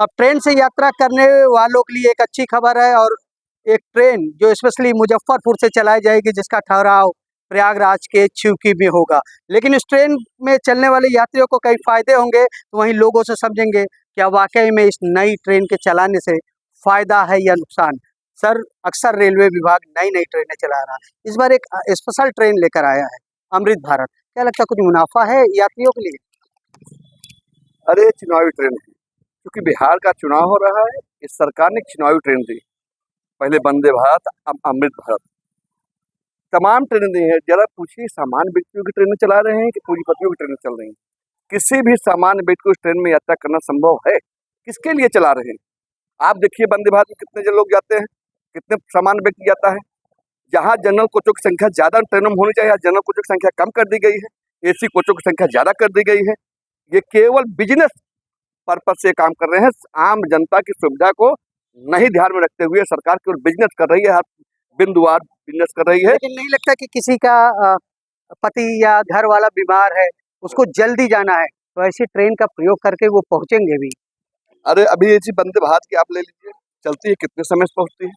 अब ट्रेन से यात्रा करने वालों के लिए एक अच्छी खबर है और एक ट्रेन जो स्पेशली मुजफ्फरपुर से चलाई जाएगी जिसका ठहराव प्रयागराज के चिउकी में होगा। लेकिन इस ट्रेन में चलने वाले यात्रियों को कई फायदे होंगे, तो वहीं लोगों से समझेंगे क्या वाकई में इस नई ट्रेन के चलाने से फायदा है या नुकसान। सर, अक्सर रेलवे विभाग नई नई ट्रेनें चला रहा है, इस बार एक स्पेशल ट्रेन लेकर आया है, अमृत भारत। क्या लगता है कुछ मुनाफा है यात्रियों के लिए? अरे चुनावी ट्रेन है, क्योंकि बिहार का चुनाव हो रहा है। इस सरकार ने चुनावी ट्रेन दी, पहले वंदे भारत, अब अमृत भारत, तमाम ट्रेनें दी हैं। जरा पूछिए, सामान्य व्यक्तियों की ट्रेनें चला रहे हैं कि पूंजीपतियों की ट्रेनें चल रही हैं? किसी भी सामान्य व्यक्ति को इस ट्रेन में यात्रा करना संभव है? किसके लिए चला रहे हैं? आप देखिए वंदे भारत में कितने जन लोग जाते हैं, कितने सामान्य व्यक्ति जाता है। जहाँ जनरल कोचों की संख्या ज्यादा ट्रेनों में होनी चाहिए, जनरल कोचों की संख्या कम कर दी गई है, एसी कोचों की संख्या ज्यादा कर दी गई है। ये केवल बिजनेस पर्पज से काम कर रहे हैं। आम जनता की सुविधा को नहीं ध्यान में रखते हुए सरकार केवल बिजनेस कर रही है, हर बिंदुवार बिजनेस कर रही है। लेकिन नहीं लगता कि किसी का पति या घर वाला बीमार है, उसको जल्दी जाना है, तो ऐसी ट्रेन का प्रयोग करके वो पहुंचेंगे भी। अरे अभी ऐसी वंदे भारत की आप ले लीजिए, चलती है कितने समय से पहुंचती है,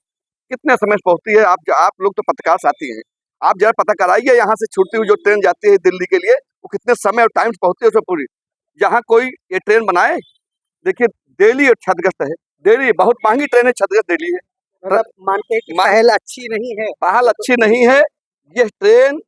कितने समय से पहुंचती है। आप लोग तो पत्रकार साथी हैं, आप जरा पता कराइए, यहाँ से छूटती हुई जो ट्रेन जाती है दिल्ली के लिए, वो कितने समय और टाइम से पहुंचती है उसमें पूरी। यहाँ कोई ये ट्रेन बनाए, देखिए दिल्ली क्षतिग्रस्त है, दिल्ली बहुत महंगी ट्रेन है, क्षतिग्रस्त दिल्ली है। मतलब मानते हैं कि पहल अच्छी नहीं है, पहल अच्छी नहीं है। ये ट्रेन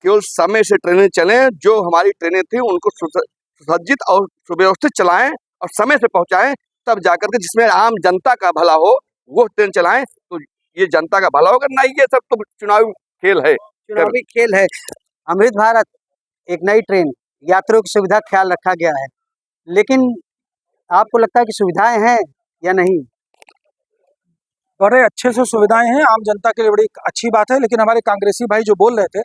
केवल समय से ट्रेनें चलें, जो हमारी ट्रेनें थी उनको सुसज्जित और सुव्यवस्थित चलाएं और समय से पहुंचाएं, तब जाकर के जिसमें आम जनता का भला हो वो ट्रेन चलाएं, तो ये जनता का भला होगा। नहीं, ये सब तो चुनावी खेल है, चुनावी खेल है। अमृत भारत एक नई ट्रेन, यात्रियों की सुविधा ख्याल रखा गया है, लेकिन आपको लगता है कि सुविधाएं हैं या नहीं? बड़े अच्छे से सुविधाएं हैं, आम जनता के लिए बड़ी अच्छी बात है। लेकिन हमारे कांग्रेसी भाई जो बोल रहे थे,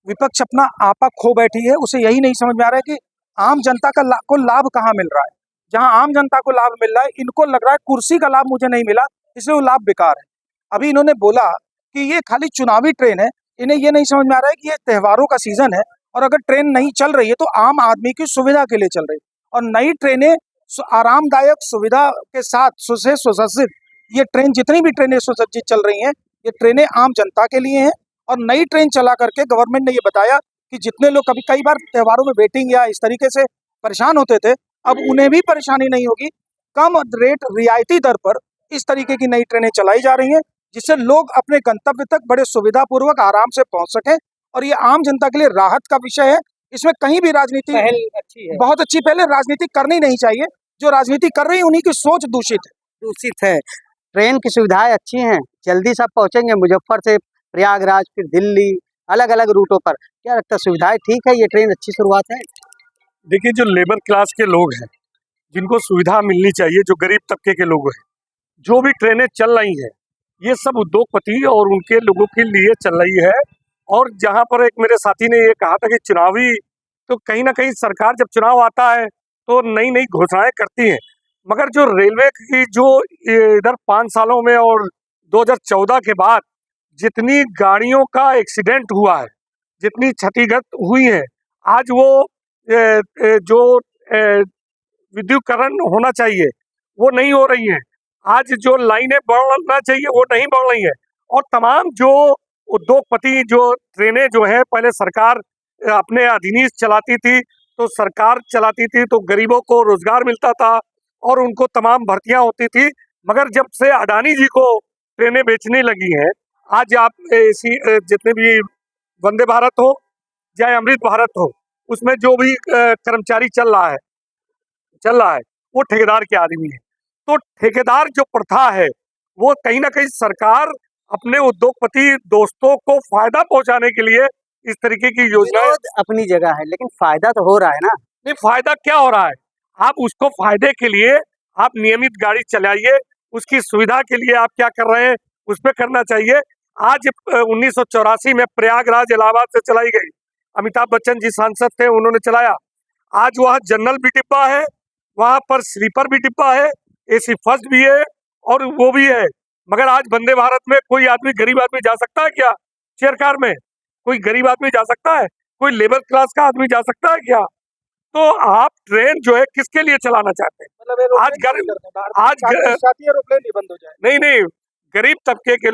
विपक्ष अपना आपा खो बैठी है, उसे यही नहीं समझ में आ रहा है कि आम जनता को लाभ कहाँ मिल रहा है। जहां आम जनता को लाभ मिल रहा है, इनको लग रहा है कुर्सी का लाभ मुझे नहीं मिला, इसलिए वो लाभ बेकार है। अभी इन्होंने बोला कि ये खाली चुनावी ट्रेन है, इन्हें ये नहीं समझ में आ रहा है कि ये त्योहारों का सीजन है और अगर ट्रेन नहीं चल रही है तो आम आदमी की सुविधा के लिए चल रही है। और नई ट्रेनें आरामदायक सुविधा के साथ सुसज्जित, ये ट्रेन जितनी भी ट्रेनें सुसज्जित चल रही हैं, ये ट्रेनें आम जनता के लिए हैं। और नई ट्रेन चला करके गवर्नमेंट ने ये बताया कि जितने लोग कई बार त्योहारों में वेटिंग या इस तरीके से परेशान होते थे, अब उन्हें भी परेशानी नहीं होगी। कम रेट रियायती दर पर इस तरीके की नई ट्रेनें चलाई जा रही हैं, जिससे लोग अपने गंतव्य तक बड़े सुविधापूर्वक आराम से पहुंच सकें। और ये आम जनता के लिए राहत का विषय है। इसमें कहीं भी राजनीति पहल अच्छी है, बहुत अच्छी पहले राजनीति करनी नहीं चाहिए। जो राजनीति कर रही है उन्हीं की सोच दूषित है। ट्रेन की सुविधाएं अच्छी हैं, जल्दी सब पहुंचेंगे मुजफ्फर से प्रयागराज, फिर दिल्ली, अलग अलग रूटों पर। क्या लगता है सुविधाएं ठीक है, ये ट्रेन अच्छी शुरुआत है? देखिए, जो लेबर क्लास के लोग हैं, जिनको सुविधा मिलनी चाहिए, जो गरीब तबके के लोग हैं, जो भी ट्रेनें चल रही हैं, ये सब उद्योगपति और उनके लोगों के लिए चल रही है। और जहां पर एक मेरे साथी ने ये कहा था कि चुनावी, तो कहीं ना कहीं सरकार जब चुनाव आता है तो नई नई घोषणाएं करती है, मगर जो रेलवे की जो इधर 5 सालों में और 2014 के बाद जितनी गाड़ियों का एक्सीडेंट हुआ है, जितनी क्षतिग्रस्त हुई है, आज वो जो विद्युतीकरण होना चाहिए वो नहीं हो रही है। आज जो लाइनें बढ़ना चाहिए वो नहीं बढ़ रही है। और तमाम जो उद्योगपति, जो ट्रेनें जो है, पहले सरकार अपने अधीनीश चलाती थी, तो सरकार चलाती थी तो गरीबों को रोजगार मिलता था और उनको तमाम भर्तियां होती थी। मगर जब से अडानी जी को ट्रेनें बेचने लगी हैं, आज आप ऐसी जितने भी वंदे भारत हो चाहे अमृत भारत हो, उसमें जो भी कर्मचारी चल रहा है वो ठेकेदार के आदमी है। तो ठेकेदार जो प्रथा है, वो कहीं ना कहीं सरकार अपने उद्योगपति दोस्तों को फायदा पहुंचाने के लिए इस तरीके की योजनाएं। अपनी जगह है, लेकिन फायदा तो हो रहा है ना। नहीं, फायदा क्या हो रहा है? आप उसको फायदे के लिए आप नियमित गाड़ी चलाइए, उसकी सुविधा के लिए आप क्या कर रहे हैं उस पर करना चाहिए। आज 1984 में प्रयागराज इलाहाबाद से चलाई गई, अमिताभ बच्चन जी सांसद थे, उन्होंने चलाया। आज वहाँ जनरल भी डिब्बा है, वहाँ पर स्लीपर भी डिब्बा है, एसी फर्स्ट भी है और वो भी है। मगर आज वंदे भारत में कोई आदमी, गरीब आदमी जा सकता है क्या चेयर कार में? कोई गरीब आदमी जा सकता है? कोई लेबर क्लास का आदमी जा सकता है क्या? तो आप ट्रेन जो है किसके लिए चलाना चाहते हैं? मतलब आज एरोप्लेन ही बंद हो जाए। नहीं नहीं, गरीब तबके के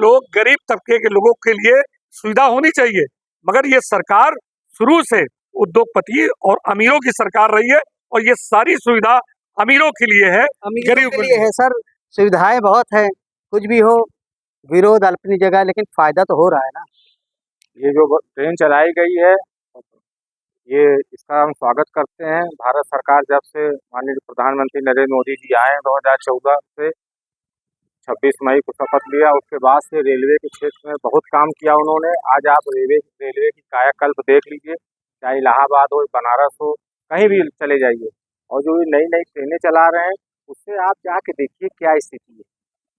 लोगों के लिए सुविधा होनी चाहिए, मगर ये सरकार शुरू से उद्योगपति और अमीरों की सरकार रही है और ये सारी सुविधा अमीरों के लिए है, अमीरों गरीब के लिए है सर। सुविधाएं बहुत है, कुछ भी हो, विरोध अपनी जगह, लेकिन फायदा तो हो रहा है ना। ये जो ट्रेन चलाई गई है, ये इसका हम स्वागत करते हैं। भारत सरकार जब से माननीय प्रधानमंत्री नरेंद्र मोदी जी आए हैं 2014 से 26 मई को शपथ लिया, उसके बाद से रेलवे के क्षेत्र में बहुत काम किया उन्होंने। आज आप रेलवे की कायाकल्प देख लीजिए, चाहे इलाहाबाद हो, बनारस हो, कहीं भी चले जाइए। और जो ये नई नई ट्रेनें चला रहे हैं, उससे आप जाके देखिए क्या स्थिति है।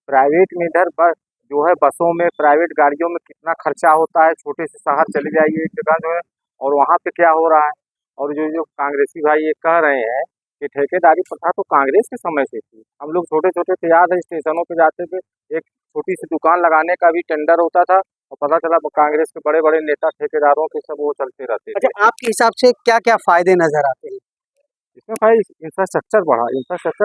प्राइवेट में इधर बस जो है, बसों में, प्राइवेट गाड़ियों में कितना खर्चा होता है। छोटे से शहर चले जाइए एक जगह जो है, और वहाँ पे क्या हो रहा है। और जो कांग्रेसी भाई ये कह रहे हैं कि ठेकेदारी प्रथा तो कांग्रेस के समय से थी। हम लोग छोटे छोटे थे, याद है, स्टेशनों पे जाते थे, एक छोटी सी दुकान लगाने का भी टेंडर होता था और पता चला कांग्रेस के बड़े बड़े नेता ठेकेदारों के सब वो चलते रहते थे। अच्छा, आपके हिसाब से क्या क्या फायदे नजर आते हैं? इसमें भाई इंफ्रास्ट्रक्चर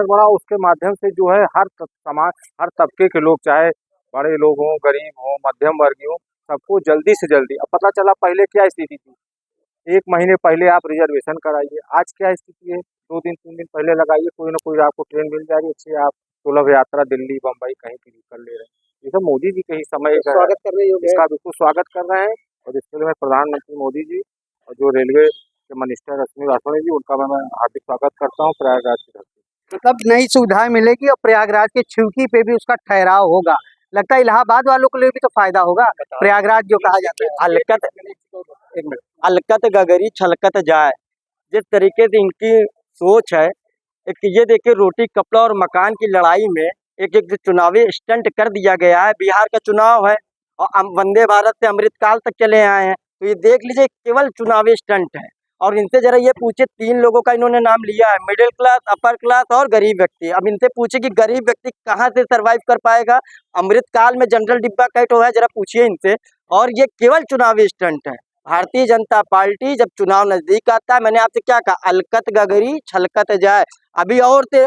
बढ़ा, उसके माध्यम से जो है हर समाज, हर तबके के लोग, चाहे बड़े लोग हों, गरीब हों, मध्यम वर्गीय हों, सबको जल्दी से जल्दी। अब पता चला पहले क्या स्थिति थी, 1 महीने पहले आप रिजर्वेशन कराइए, आज क्या स्थिति है, 2 दिन 3 दिन पहले लगाइए, कोई ना कोई आपको ट्रेन मिल जाएगी, अच्छी आप सुलभ यात्रा दिल्ली बम्बई कहीं की भी कर ले रहे हैं। ये सब मोदी जी के ही समय का स्वागत कर रहे हो, इसका बिल्कुल स्वागत कर रहे हैं। और इसके लिए मैं प्रधानमंत्री मोदी जी और जो रेलवे के मिनिस्टर अश्विनी वैष्णव जी, उनका मैं हार्दिक स्वागत करता हूँ प्रयागराज की धरती। मतलब नई सुविधाएं मिलेगी और प्रयागराज के छिवकी पे भी उसका ठहराव होगा। लगता है इलाहाबाद वालों के लिए भी तो फायदा होगा, प्रयागराज जो कहा जाता है। अलकत गगरी छलकत जाए, जिस तरीके से इनकी सोच है। एक ये देखिए, रोटी कपड़ा और मकान की लड़ाई में एक एक चुनावी स्टंट कर दिया गया है। बिहार का चुनाव है और वंदे भारत से अमृतकाल तक चले आए हैं, तो ये देख लीजिए केवल चुनावी स्टंट है। और इनसे जरा ये पूछे, 3 लोगों का इन्होंने नाम लिया है, मिडिल क्लास, अपर क्लास और गरीब व्यक्ति। अब इनसे पूछे कि गरीब व्यक्ति कहाँ से सरवाइव कर पाएगा, अमृतकाल में जनरल डिब्बा कैट हुआ है, जरा पूछिए इनसे। और ये केवल चुनावी स्टंट है। भारतीय जनता पार्टी जब चुनाव नजदीक आता है, मैंने आपसे क्या कहा, अलकत गगरी छलकत जाए। अभी और थे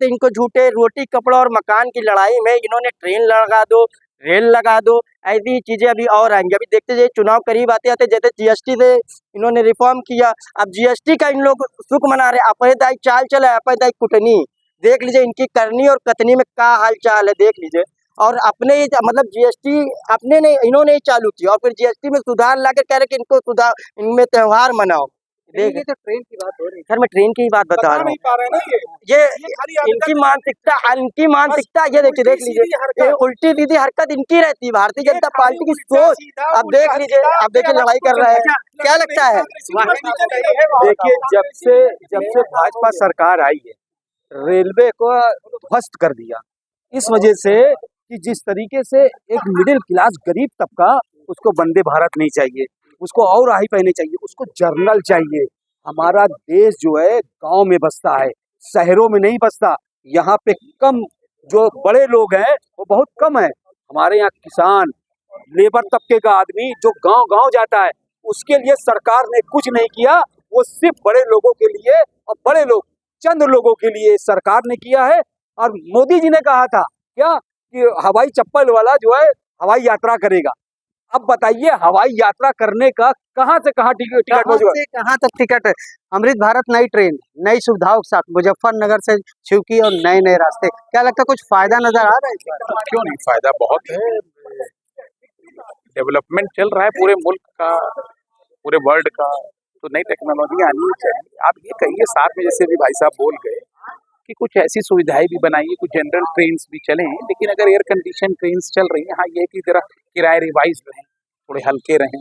इनको झूठे रोटी कपड़ा और मकान की लड़ाई में इन्होंने ट्रेन लगा दो, रेल लगा दो, ऐसी चीजें अभी और आएंगी। अभी देखते जाइए, चुनाव करीब आते आते जैसे जीएसटी से इन्होंने रिफॉर्म किया, अब जीएसटी का इन लोग सुख मना रहे। अपेदाई चाल चले, अपेदाई कुटनी, देख लीजिए इनकी करनी और कतनी में क्या हाल चाल है, देख लीजिए। और अपने मतलब जीएसटी अपने ने इन्होंने ही चालू किया और फिर जीएसटी में सुधार लाकर कह रहे कि इनको सुधार, इनमें त्योहार मनाओ। देखिए, तो ट्रेन की बात हो रही है सर, मैं ट्रेन की ही बात बता रहा हूँ। ये इनकी मानसिकता ये देखिए, देख लीजिए, ये उल्टी सीधी हरकत इनकी रहती है। भारतीय जनता पार्टी की सोच, अब देख लीजिए, अब देखिए लड़ाई कर रहे हैं, क्या लगता है? देखिए, जब से भाजपा सरकार आई है, रेलवे को ध्वस्त कर दिया, इस वजह से कि जिस तरीके से एक मिडिल क्लास गरीब तबका, उसको वंदे भारत नहीं चाहिए, उसको और हाई पहने चाहिए, उसको जर्नल चाहिए। हमारा देश जो है गांव में बसता है, शहरों में नहीं बसता। यहाँ पे कम जो बड़े लोग हैं वो बहुत कम है। हमारे यहाँ किसान, लेबर तबके का आदमी जो गांव गांव जाता है, उसके लिए सरकार ने कुछ नहीं किया। वो सिर्फ बड़े लोगों के लिए, और बड़े लोग चंद लोगों के लिए सरकार ने किया है। और मोदी जी ने कहा था क्या कि हवाई चप्पल वाला जो है हवाई यात्रा करेगा। अब बताइए, हवाई यात्रा करने का कहाँ से कहाँ टिकट मौजूद है? कहाँ तक टिकट है? अमृत भारत नई ट्रेन, नई सुविधाओं के साथ मुजफ्फरनगर से छिवकी और नए नए रास्ते, क्या लगता है कुछ फायदा नजर आ रहा है? क्यों नहीं, फायदा बहुत है। डेवलपमेंट चल रहा है पूरे मुल्क का, पूरे वर्ल्ड का, तो नई टेक्नोलॉजी आनी चाहिए। आप ये कहिए साथ में, जैसे भी भाई साहब बोल गए कि कुछ ऐसी सुविधाएं भी बनाइए, कुछ जनरल ट्रेन्स भी चलें, लेकिन अगर एयर कंडीशन ट्रेन्स चल रही हैं, हाँ ये कि जरा किराए रिवाइज रहें, थोड़े हल्के रहें,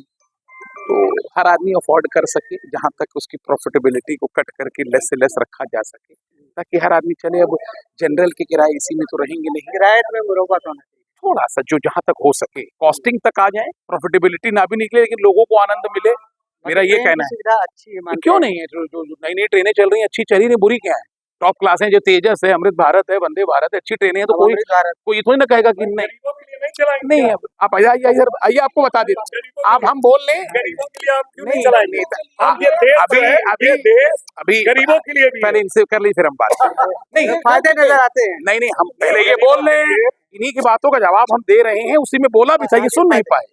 तो हर आदमी अफोर्ड कर सके, जहाँ तक उसकी प्रॉफिटेबिलिटी को कट करके लेस से लेस रखा जा सके, ताकि हर आदमी चले। अब जनरल के किराए इसी में तो रहेंगे नहीं, किराए में मुरोबत होना चाहिए, थोड़ा सा जो जहाँ तक हो सके कॉस्टिंग तक आ जाए, प्रॉफिटेबिलिटी ना भी निकले लेकिन लोगों को आनंद मिले, मेरा ये कहना है। सुविधा अच्छी है, तो क्यों नहीं है? जो नई नई ट्रेनें चल रही हैं, अच्छी चल रही है, बुरी क्या है? टॉप क्लास है, जो तेजस है, अमृत भारत है, वंदे भारत है, अच्छी ट्रेनें हैं, तो कोई ये थोड़ी ना कहेगा कि नहीं। चलाएंगे? नहीं आप आइए इधर आइए, आपको बता देते आप हम बोल लें गरीबों के लिए आप क्यों नहीं नहीं, चलाएंगे? हम ये देश अभी जो है, अभी ये देश अभी गरीबों के लिए भी है। पहले इनसे कर ली फिर हम बात नहीं फायदे नजर आते हैं। नहीं हम पहले ये बोल रहे हैं, इन्हीं की बातों का जवाब हम दे रहे हैं, उसी में बोला भी था, ये सुन नहीं पाए,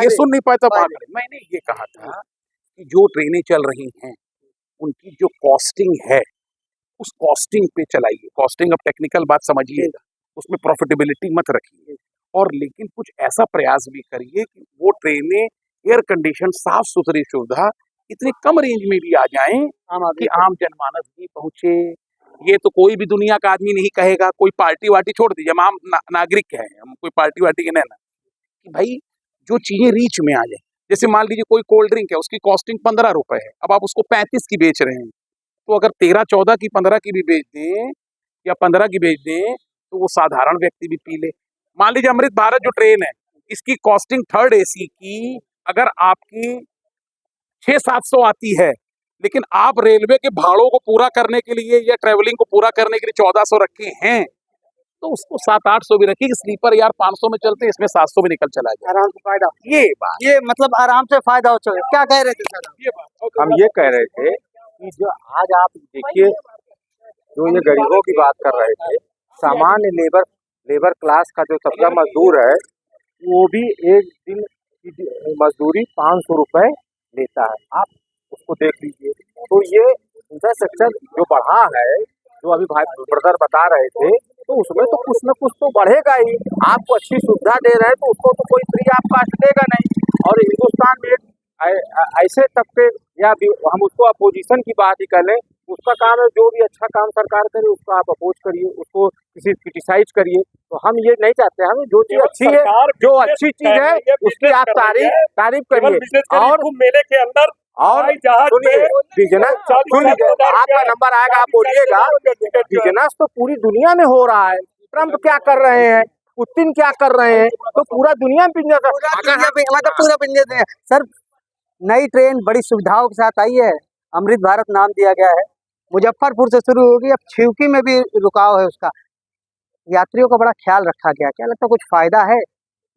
ये सुन नहीं पाए तो मैंने ये कहा था कि जो ट्रेनें चल रही हैं उनकी जो कॉस्टिंग है उस कॉस्टिंग पे चलाइए। कॉस्टिंग, अब टेक्निकल बात समझिएगा, उसमें प्रॉफिटेबिलिटी मत रखिए, और लेकिन कुछ ऐसा प्रयास भी करिए कि वो ट्रेनें एयर कंडीशन, साफ सुथरी सुविधा इतनी कम रेंज में भी आ जाएं कि आम जनमानस भी पहुंचे। ये तो कोई भी दुनिया का आदमी नहीं कहेगा, कोई पार्टी वार्टी छोड़ दीजिए, हम आम नागरिक हैं, हम कोई पार्टी वार्टी के नहीं ना, कि भाई जो चीजें रीच में आ जाए। जैसे मान लीजिए कोई कोल्ड ड्रिंक है, उसकी कॉस्टिंग 15 रुपए है, अब आप उसको 35 की बेच रहे हैं, तो अगर 13, 14 की 15 की भी बेच दें या 15 की बेच दें तो वो साधारण व्यक्ति भी पी ले। मान लीजिए अमृत भारत जो ट्रेन है, इसकी कॉस्टिंग थर्ड एसी की अगर आपकी 600-700 आती है, लेकिन आप रेलवे के भाड़ों को पूरा करने के लिए या ट्रेवलिंग को पूरा करने के लिए 1400 रखे हैं, तो उसको 700-800 भी रखिए। स्लीपर यार 500 में चलते हैं, इसमें 700 भी निकल चला जाए, आराम से फायदा, ये बात, ये मतलब आराम से फायदा हो चुका है। क्या कह रहे थे सर? ये बात हम ये कह रहे थे कि जो आज आप देखिए, जो ये गरीबों की बात कर रहे थे, सामान्य लेबर क्लास का जो तबका मजदूर है, वो भी एक दिन की मजदूरी 500 रुपए लेता है। आप उसको देख लीजिए। तो ये इंफ्रास्ट्रक्चर जो बढ़ा है, जो अभी भाई ब्रदर बता रहे थे, तो उसमें तो कुछ न कुछ तो बढ़ेगा ही। आपको अच्छी सुविधा दे रहे हैं तो उसको तो कोई फ्री आप कास्ट देगा नहीं। और हिंदुस्तान में ऐसे तबके, या हम उसको अपोजिशन की बात ही कर लें, उसका काम है जो भी अच्छा काम सरकार करे उसका आप अपोज करिए, उसको किसी क्रिटिसाइज करिए। तो हम ये नहीं चाहते, हमें जो चीज अच्छी है, जो अच्छी चीज है उसकी आप तारीफ करिए। और मेले के अंदर सुनिए, बिजनेस सुनिए, आपका नंबर आएगा, आप बोलिएगा। बिजनेस तो पूरी दुनिया में हो रहा है। ट्रम्प क्या कर रहे हैं, पुतिन क्या कर रहे हैं, तो पूरा दुनिया में बिजनेस, मतलब पूरा बिजनेस है सर। नई ट्रेन बड़ी सुविधाओं के साथ आई है, अमृत भारत नाम दिया गया है, मुजफ्फरपुर से शुरू होगी, अब छिवकी में भी रुकाव है उसका। यात्रियों का बड़ा ख्याल रखा गया, क्या लगता है कुछ फायदा है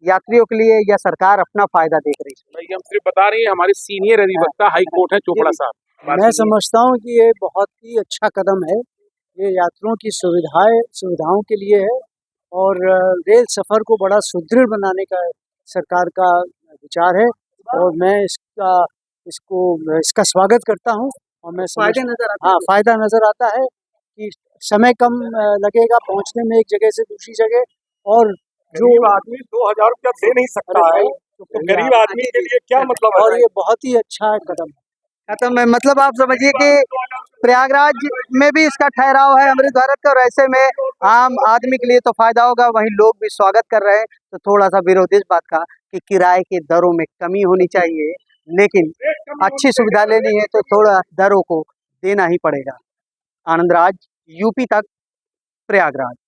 यात्रियों के लिए, या सरकार अपना फायदा देख रही है? भाई हम सिर्फ बता रही हैं, हमारे सीनियर अधिवक्ता हाई कोर्ट है चोपड़ा साहब। मैं समझता हूँ कि ये बहुत ही अच्छा कदम है। ये यात्रियों की सुविधाओं के लिए है, और रेल सफ़र को बड़ा सुदृढ़ बनाने का सरकार का विचार है, और मैं इसका स्वागत करता हूँ। और मैं फायदे नजर आते हैं। हाँ, फायदा नजर आता है कि समय कम लगेगा पहुँचने में एक जगह से दूसरी जगह, और जो गरीब आदमी 2000 रुपया दे नहीं सकता है, तो गरीब आदमी के लिए क्या मतलब है? और ये बहुत ही अच्छा कदम है। खत्म है, मतलब आप समझिए कि प्रयागराज में भी इसका ठहराव है अमृत भारत का, और ऐसे में आम आदमी के लिए तो फायदा होगा, वहीं लोग भी स्वागत कर रहे हैं। तो थोड़ा सा विरोध इस बात का कि किराए के दरों में कमी होनी चाहिए, लेकिन अच्छी सुविधा लेनी है तो थोड़ा दरों को देना ही पड़ेगा। आनंद राज, यूपी तक, प्रयागराज।